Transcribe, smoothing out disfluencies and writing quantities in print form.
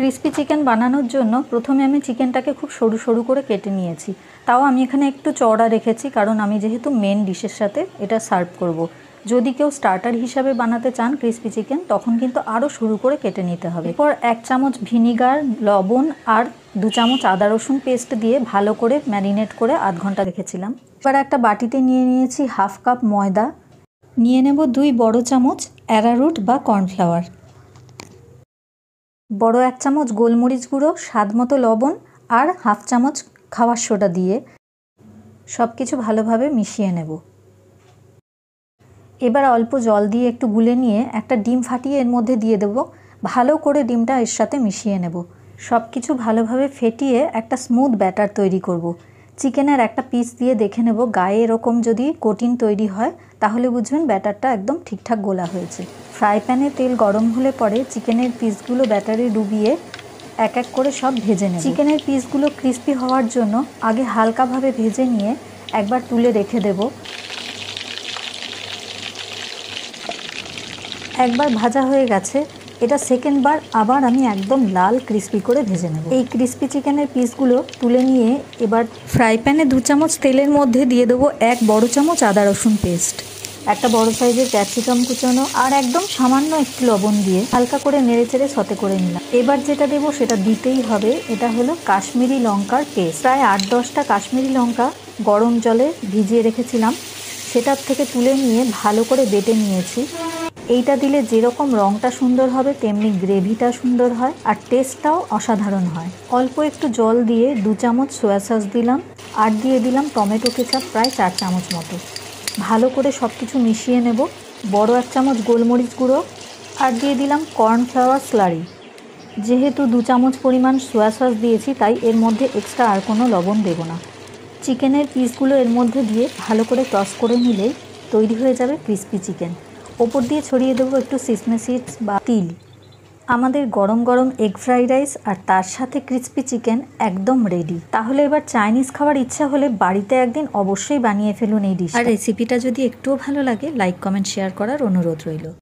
Crispy chicken বানানোর জন্য প্রথমে আমি চিকেনটাকে খুব সরু সরু করে কেটে নিয়েছি। তাও আমি এখানে একটু চওড়া রেখেছি, কারণ আমি যেহেতু মেন ডিশের সাথে এটা সার্ভ করব। যদি কেউ স্টার্টার হিসাবে বানাতে চান ক্রিস্পি চিকেন, তখন কিন্তু আরও সরু করে কেটে নিতে হবে। এরপর 1 চামচ ভিনিগার, লবণ আর 2 চামচ আদা রসুন পেস্ট দিয়ে ভালো করে ম্যারিনেট করে আধ ঘন্টা রেখেছিলাম। এবার একটা বাটিতে নিয়ে নিয়েছি হাফ কাপ ময়দা, নিয়ে নেব 2 বড় চামচ অ্যারারুট বা কর্নফ্লাওয়ার, বড় 1 চামচ গোলমরিচ গুঁড়ো, স্বাদ মতো লবণ আর হাফ চামচ খাবার সোডা দিয়ে সব কিছু ভালোভাবে মিশিয়ে নেব। এবার অল্প জল দিয়ে একটু গুলে নিয়ে একটা ডিম ফাটিয়ে এর মধ্যে দিয়ে দেব। ভালো করে ডিমটা এর সাথে মিশিয়ে নেব। সব কিছু ভালোভাবে ফেটিয়ে একটা স্মুথ ব্যাটার তৈরি করব। চিকেনের একটা পিস দিয়ে দেখে নেব, গায়ে এরকম যদি কোটিং তৈরি হয় তাহলে বুঝবেন ব্যাটারটা একদম ঠিকঠাক গোলা হয়েছে। ফ্রাই প্যানে তেল গরম হলে পরে চিকেনের পিসগুলো ব্যাটারে ডুবিয়ে এক এক করে সব ভেজে নেব। চিকেনের পিসগুলো ক্রিস্পি হওয়ার জন্য আগে হালকাভাবে ভেজে নিয়ে একবার তুলে রেখে দেব। একবার ভাজা হয়ে গেছে, এটা সেকেন্ড বার আবার আমি একদম লাল ক্রিস্পি করে ভেজে নেব। এই ক্রিস্পি চিকেনের পিসগুলো তুলে নিয়ে এবার ফ্রাই প্যানে 2 চামচ তেলের মধ্যে দিয়ে দেবো 1 বড় চামচ আদা রসুন পেস্ট, একটা বড় সাইজের ক্যাপসিকাম কুচানো আর একদম সামান্য একটু লবণ দিয়ে হালকা করে নেড়েচেড়ে সতে করে নিলাম। এবার যেটা দেবো সেটা দিতেই হবে, এটা হলো কাশ্মীরি লঙ্কার পেস্ট। প্রায় 8-10টা কাশ্মীরি লঙ্কা গরম জলে ভিজিয়ে রেখেছিলাম, সেটার থেকে তুলে নিয়ে ভালো করে বেটে নিয়েছি। এইটা দিলে যেরকম রঙটা সুন্দর হবে তেমনি গ্রেভিটা সুন্দর হয় আর টেস্টটাও অসাধারণ হয়। অল্প একটু জল দিয়ে 2 চামচ সয়া সস দিলাম আর দিয়ে দিলাম টমেটো কেচাপ প্রায় 4 চামচ মতো। ভালো করে সব কিছু মিশিয়ে নেব। বড় 1 চামচ গোলমরিচ গুঁড়ো আর দিয়ে দিলাম কর্নফ্লাওয়ার স্লারি। যেহেতু 2 চামচ পরিমাণ সয়া সস দিয়েছি তাই এর মধ্যে এক্সট্রা আর কোনো লবণ দেব না। চিকেনের পিসগুলো এর মধ্যে দিয়ে ভালো করে টস করে নিলেই তৈরি হয়ে যাবে ক্রিস্পি চিকেন। ওপর দিয়ে ছড়িয়ে দেবো একটু সিসমে সিডস বা তিল। আমাদের গরম গরম এগ ফ্রাইড রাইস আর তার সাথে ক্রিস্পি চিকেন একদম রেডি। তাহলে এবার চাইনিজ খাবার ইচ্ছা হলে বাড়িতে একদিন অবশ্যই বানিয়ে ফেলুন এই ডিশ। আর রেসিপিটা যদি একটুও ভালো লাগে লাইক কমেন্ট শেয়ার করার অনুরোধ রইল।